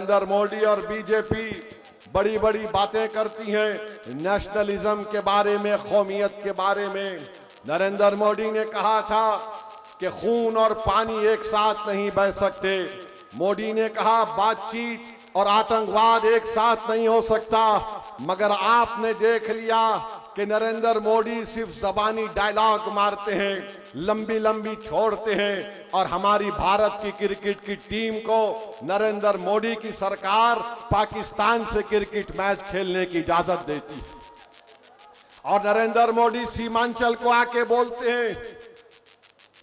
नरेंद्र मोदी और बीजेपी बड़ी बड़ी बातें करती हैं नेशनलिज्म के बारे में, कौमियत के बारे में। नरेंद्र मोदी ने कहा था कि खून और पानी एक साथ नहीं बह सकते। मोदी ने कहा बातचीत और आतंकवाद एक साथ नहीं हो सकता। मगर आपने देख लिया कि नरेंद्र मोदी सिर्फ जबानी डायलॉग मारते हैं, लंबी लंबी छोड़ते हैं, और हमारी भारत की क्रिकेट की टीम को नरेंद्र मोदी की सरकार पाकिस्तान से क्रिकेट मैच खेलने की इजाजत देती है। और नरेंद्र मोदी सीमांचल को आके बोलते हैं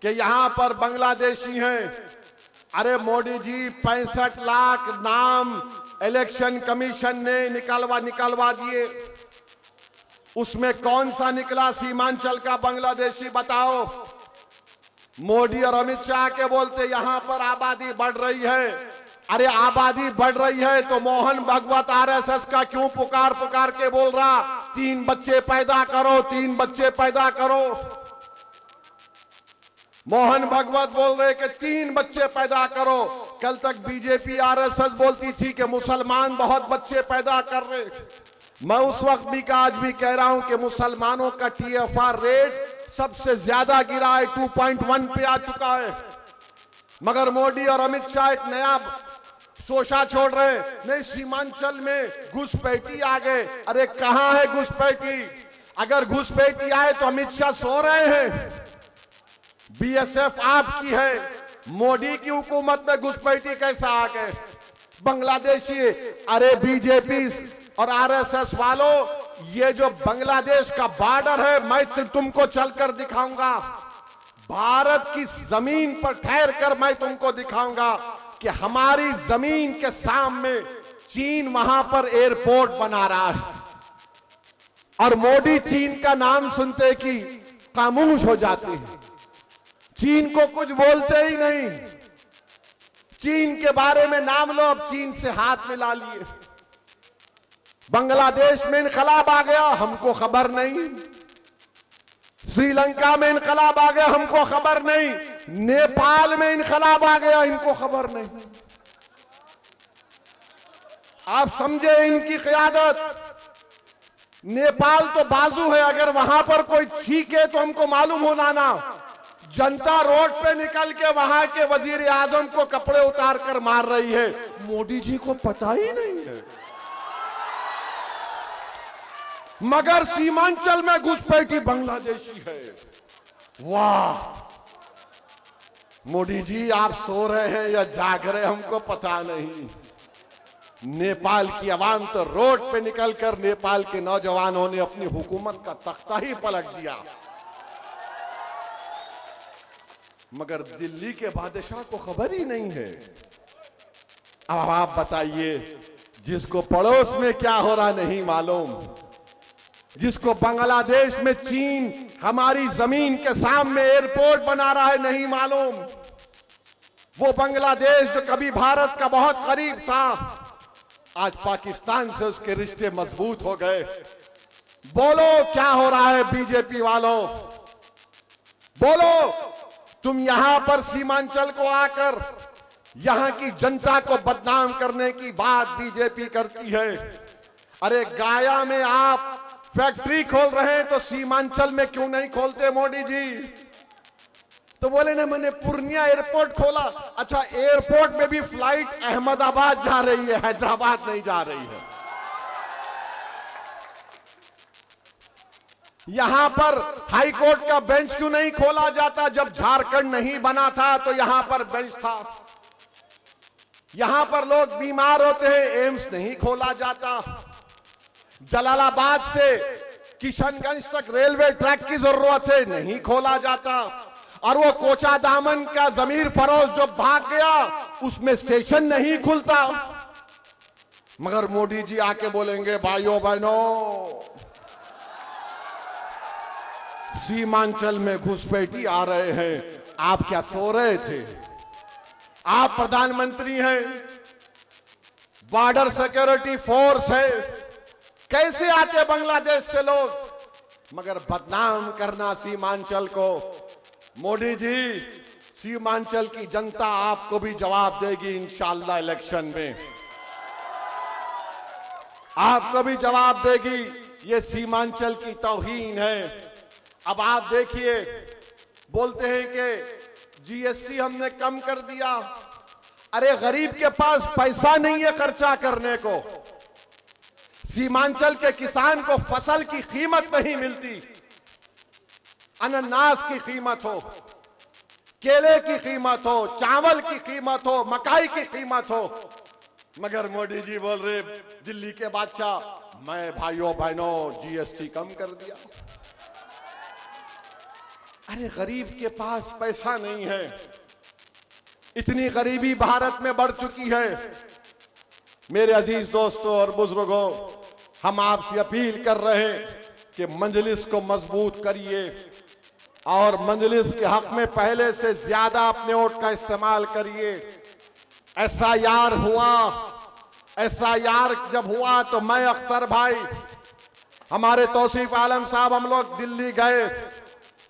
कि यहां पर बांग्लादेशी हैं। अरे मोदी जी, 65 लाख नाम इलेक्शन कमीशन ने निकलवा दिए, उसमें कौन सा निकला सीमांचल का बांग्लादेशी? बताओ। मोदी और अमित शाह के बोलते यहां पर आबादी बढ़ रही है। अरे आबादी बढ़ रही है तो मोहन भागवत आरएसएस का क्यों पुकार पुकार के बोल रहा 3 बच्चे पैदा करो, 3 बच्चे पैदा करो? मोहन भागवत बोल रहे कि 3 बच्चे पैदा करो। कल तक बीजेपी आरएसएस बोलती थी कि मुसलमान बहुत बच्चे पैदा कर रहे। मैं उस वक्त भी का आज भी कह रहा हूं कि मुसलमानों का टीएफआर रेट सबसे ज्यादा गिरा है, 2.1 पे आ चुका है। मगर मोदी और अमित शाह एक नया सोचा छोड़ रहे हैं, नहीं सीमांचल में घुसपैठी आ गए। अरे कहां है घुसपैठी? अगर घुसपैठी आए तो अमित शाह सो रहे हैं। बीएसएफ आपकी है, मोदी की हुकूमत में घुसपैठी कैसा आ गए? बांग्लादेशी। अरे बीजेपी और आरएसएस वालों, ये जो बांग्लादेश का बॉर्डर है, मैं तुमको चलकर दिखाऊंगा। भारत की जमीन पर ठहर कर मैं तुमको दिखाऊंगा कि हमारी जमीन के सामने चीन वहां पर एयरपोर्ट बना रहा है, और मोदी चीन का नाम सुनते कि खामोश हो जाते हैं। चीन को कुछ बोलते ही नहीं। चीन के बारे में नाम लो, अब चीन से हाथ मिला लिए। बांग्लादेश में इनकलाब आ गया, हमको खबर नहीं। श्रीलंका में इनकलाब आ गया, हमको खबर नहीं। नेपाल में इनकलाब आ गया, इनको खबर नहीं। आप समझे इनकी क़यादत। नेपाल तो बाजू है, अगर वहां पर कोई छीके तो हमको मालूम होना ना। जनता रोड पे निकल के वहां के वजीर आजम को कपड़े उतार कर मार रही है, मोदी जी को पता ही नहीं है। मगर सीमांचल में घुसपैठी बांग्लादेशी है। वाह मोदी जी, आप सो रहे हैं या जाग रहे हमको पता नहीं। नेपाल की आवाम तो रोड पे निकलकर नेपाल के नौजवानों ने अपनी हुकूमत का तख्ता ही पलट दिया। मगर दिल्ली के बादशाह को खबर ही नहीं है। अब आप बताइए, जिसको पड़ोस में क्या हो रहा नहीं मालूम, जिसको बांग्लादेश में चीन हमारी जमीन के सामने एयरपोर्ट बना रहा है नहीं मालूम, वो बांग्लादेश जो कभी भारत का बहुत करीब था, आज पाकिस्तान से उसके रिश्ते मजबूत हो गए। बोलो क्या हो रहा है बीजेपी वालों? बोलो, तुम यहां पर सीमांचल को आकर यहां की जनता को बदनाम करने की बात बीजेपी करती है। अरे गाया में आप फैक्ट्री खोल रहे हैं तो सीमांचल में क्यों नहीं खोलते मोदी जी? तो बोले ना, मैंने पूर्णिया एयरपोर्ट खोला। अच्छा, एयरपोर्ट में भी फ्लाइट अहमदाबाद जा रही है, हैदराबाद नहीं जा रही है। यहां पर हाई कोर्ट का बेंच क्यों नहीं खोला जाता? जब झारखंड नहीं बना था तो यहां पर बेंच था। यहां पर लोग बीमार होते हैं, एम्स नहीं खोला जाता। जलालाबाद से किशनगंज तक रेलवे ट्रैक की जरूरत है, नहीं खोला जाता। और वो कोचा दामन का जमीर फरोज जो भाग गया, उसमें स्टेशन नहीं खुलता। मगर मोदी जी आके बोलेंगे, भाइयों बहनों, सीमांचल में घुसपैठी आ रहे हैं। आप क्या सो रहे थे? आप प्रधानमंत्री हैं, बॉर्डर सिक्योरिटी फोर्स है, कैसे आते बांग्लादेश से लोग? मगर बदनाम करना सीमांचल को। मोदी जी, सीमांचल की जनता आपको भी जवाब देगी इंशाअल्लाह इलेक्शन में। आपको भी जवाब देगी ये सीमांचल की तौहीन है। अब आप देखिए, बोलते हैं कि जीएसटी हमने कम कर दिया। अरे गरीब के पास पैसा नहीं है खर्चा करने को। सीमांचल के किसान को फसल की कीमत नहीं मिलती। अनानास की कीमत हो, केले की कीमत हो, चावल की कीमत हो, मकाई की कीमत हो, मगर मोदी जी बोल रहे दिल्ली के बादशाह, मैं भाइयों बहनों जीएसटी कम कर दिया। अरे गरीब के पास पैसा नहीं है। इतनी गरीबी भारत में बढ़ चुकी है। मेरे अजीज दोस्तों और बुजुर्गों, हम आपसे अपील कर रहे हैं कि मजलिस को मजबूत करिए और मजलिस के हक में पहले से ज्यादा अपने वोट का इस्तेमाल करिए। एसआईआर हुआ, एसआईआर जब हुआ तो मैं, अख्तर भाई, हमारे तौसीफ आलम साहब, हम लोग दिल्ली गए,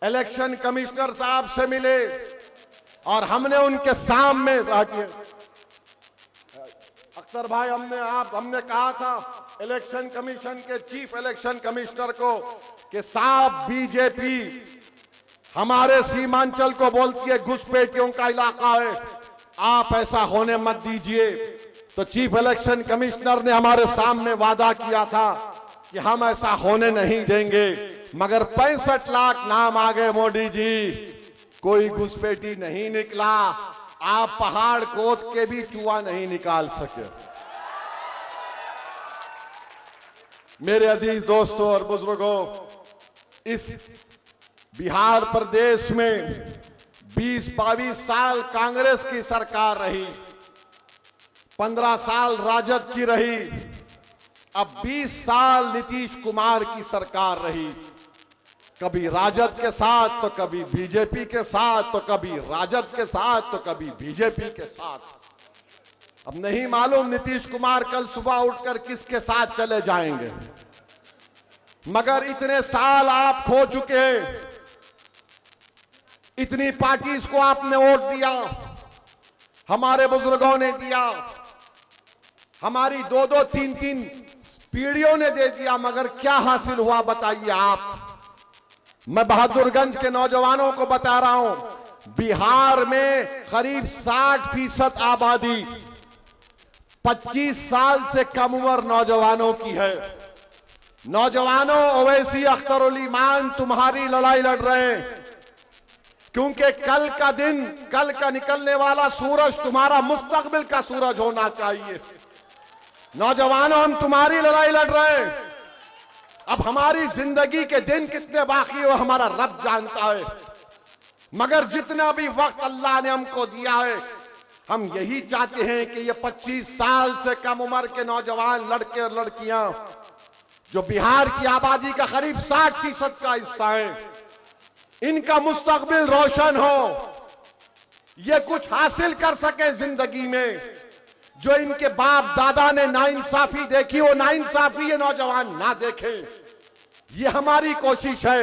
इलेक्शन कमिश्नर साहब से मिले और हमने उनके सामने अख्तर भाई हमने कहा था इलेक्शन कमीशन के चीफ इलेक्शन कमिश्नर को कि साहब बीजेपी हमारे सीमांचल को बोलती है घुसपैठियों का इलाका है, आप ऐसा होने मत दीजिए। तो चीफ इलेक्शन कमिश्नर ने हमारे सामने वादा किया था कि हम ऐसा होने नहीं देंगे, मगर 65 लाख नाम आ गए मोदी जी, कोई घुसपैठी नहीं निकला। आप पहाड़ खोद के भी चूहा नहीं निकाल सके। मेरे अजीज दोस्तों और बुजुर्गों, इस बिहार प्रदेश में 20-22 साल कांग्रेस की सरकार रही, 15 साल राजद की रही, अब 20 साल नीतीश कुमार की सरकार रही। कभी राजद के साथ तो कभी बीजेपी के साथ, तो कभी राजद के साथ तो कभी बीजेपी के साथ। अब नहीं मालूम नीतीश कुमार कल सुबह उठकर किसके साथ चले जाएंगे, मगर इतने साल आप खो चुके हैं। इतनी पार्टीज को आपने वोट दिया, हमारे बुजुर्गों ने दिया, हमारी 2-2, 3-3 पीढ़ियों ने दे दिया, मगर क्या हासिल हुआ बताइए आप। मैं बहादुरगंज के नौजवानों को बता रहा हूं, बिहार में करीब 60% आबादी 25 साल से कम उम्र नौजवानों की है। नौजवानों, ओवैसी, अख्तर उल ईमान तुम्हारी लड़ाई लड़ रहे हैं, क्योंकि कल का दिन, कल का निकलने वाला सूरज तुम्हारा मुस्तकबिल का सूरज होना चाहिए। नौजवानों, हम तुम्हारी लड़ाई लड़ रहे हैं। अब हमारी जिंदगी के दिन कितने बाकी हो हमारा रब जानता है, मगर जितना भी वक्त अल्लाह ने हमको दिया है, हम यही चाहते हैं कि ये 25 साल से कम उम्र के नौजवान लड़के और लड़कियां जो बिहार की आबादी का करीब 60% का हिस्सा है, इनका मुस्तकबिल रोशन हो, ये कुछ हासिल कर सके जिंदगी में। जो इनके बाप दादा ने नाइंसाफी देखी, वो नाइंसाफी ये नौजवान ना देखे। ये हमारी कोशिश है।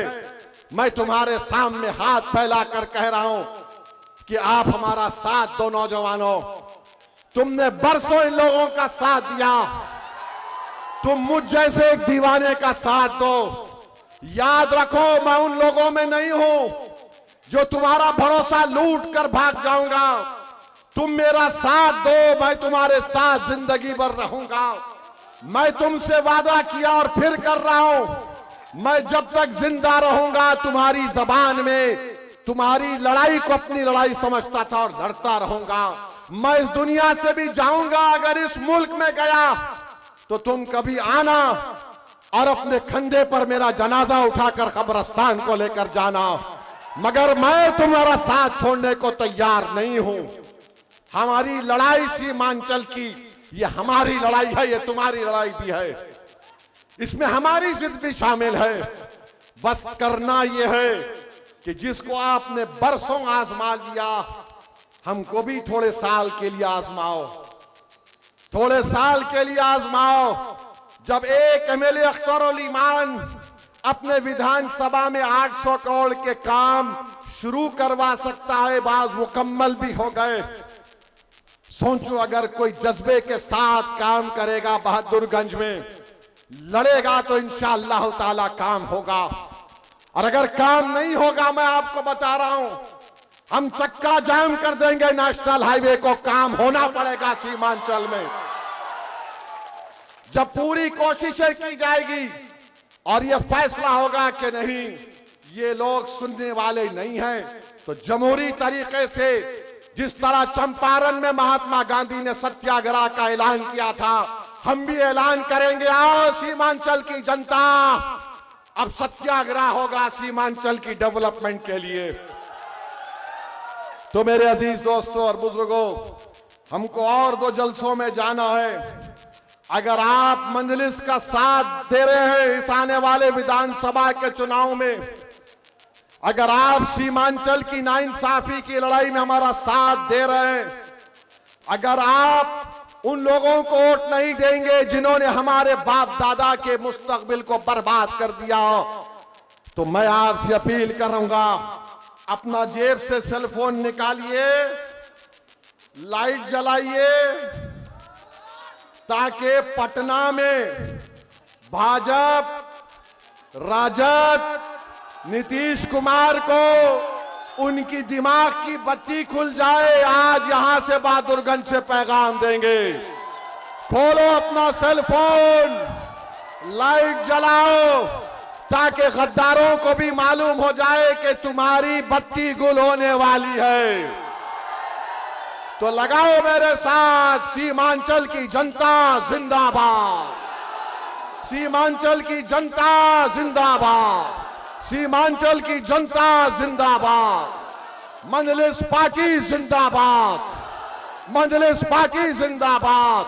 मैं तुम्हारे सामने हाथ फैलाकर कह रहा हूं कि आप हमारा साथ दो। नौजवानों, तुमने बरसों इन लोगों का साथ दिया, तुम मुझ जैसे एक दीवाने का साथ दो। याद रखो, मैं उन लोगों में नहीं हूं जो तुम्हारा भरोसा लूट कर भाग जाऊंगा। तुम मेरा साथ दो, मैं तुम्हारे साथ जिंदगी भर रहूंगा। मैं तुमसे वादा किया और फिर कर रहा हूं, मैं जब तक जिंदा रहूंगा तुम्हारी जबान में तुम्हारी लड़ाई को अपनी लड़ाई समझता था और लड़ता रहूंगा। मैं इस दुनिया से भी जाऊंगा, अगर इस मुल्क में गया तो तुम कभी आना और अपने कंधे पर मेरा जनाजा उठाकर कब्रिस्तान को लेकर जाना, मगर मैं तुम्हारा साथ छोड़ने को तैयार नहीं हूं। हमारी लड़ाई सीमांचल की, ये हमारी लड़ाई है, ये तुम्हारी लड़ाई भी है, इसमें हमारी जिद भी शामिल है। बस करना यह है कि जिसको आपने बरसों आजमा लिया, हमको भी थोड़े साल के लिए आजमाओ, थोड़े साल के लिए आजमाओ। जब एक एमएलए अख्तर उल ईमान अपने विधानसभा में 800 करोड़ के काम शुरू करवा सकता है, बाज मुकम्मल भी हो गए। सोचो अगर कोई जज्बे के साथ काम करेगा बहादुरगंज में, लड़ेगा तो इंशाअल्लाह ताला काम होगा। और अगर काम नहीं होगा, मैं आपको बता रहा हूं, हम चक्का जाम कर देंगे नेशनल हाईवे को। काम होना पड़ेगा सीमांचल में। जब पूरी कोशिशें की जाएगी और यह फैसला होगा कि नहीं, ये लोग सुनने वाले नहीं हैं, तो जमहूरी तरीके से जिस तरह चंपारण में महात्मा गांधी ने सत्याग्रह का ऐलान किया था, हम भी ऐलान करेंगे। आओ सीमांचल की जनता, अब सत्याग्रह होगा सीमांचल की डेवलपमेंट के लिए। तो मेरे अजीज दोस्तों और बुजुर्गों, हमको और 2 जलसों में जाना है। अगर आप मंजलिस का साथ दे रहे हैं इस आने वाले विधानसभा के चुनाव में, अगर आप सीमांचल की नाइंसाफी की लड़ाई में हमारा साथ दे रहे हैं, अगर आप उन लोगों को वोट नहीं देंगे जिन्होंने हमारे बाप दादा के मुस्तकबिल को बर्बाद कर दिया, तो मैं आपसे अपील करूंगा, अपना जेब से सेल फोन निकालिए, लाइट जलाइए, ताकि पटना में भाजपा, राजद, नीतीश कुमार को उनकी दिमाग की बत्ती खुल जाए। आज यहां से बहादुरगंज से पैगाम देंगे, खोलो अपना सेल फोन, लाइट जलाओ, ताकि गद्दारों को भी मालूम हो जाए कि तुम्हारी बत्ती गुल होने वाली है। तो लगाओ मेरे साथ, सीमांचल की जनता जिंदाबाद, सीमांचल की जनता जिंदाबाद, सीमांचल की जनता जिंदाबाद, मंजलिस पार्टी जिंदाबाद, मंजलिस पार्टी जिंदाबाद।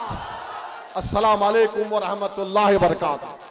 अस्सलाम वालेकुम व रहमतुल्लाहि व बरकातहू।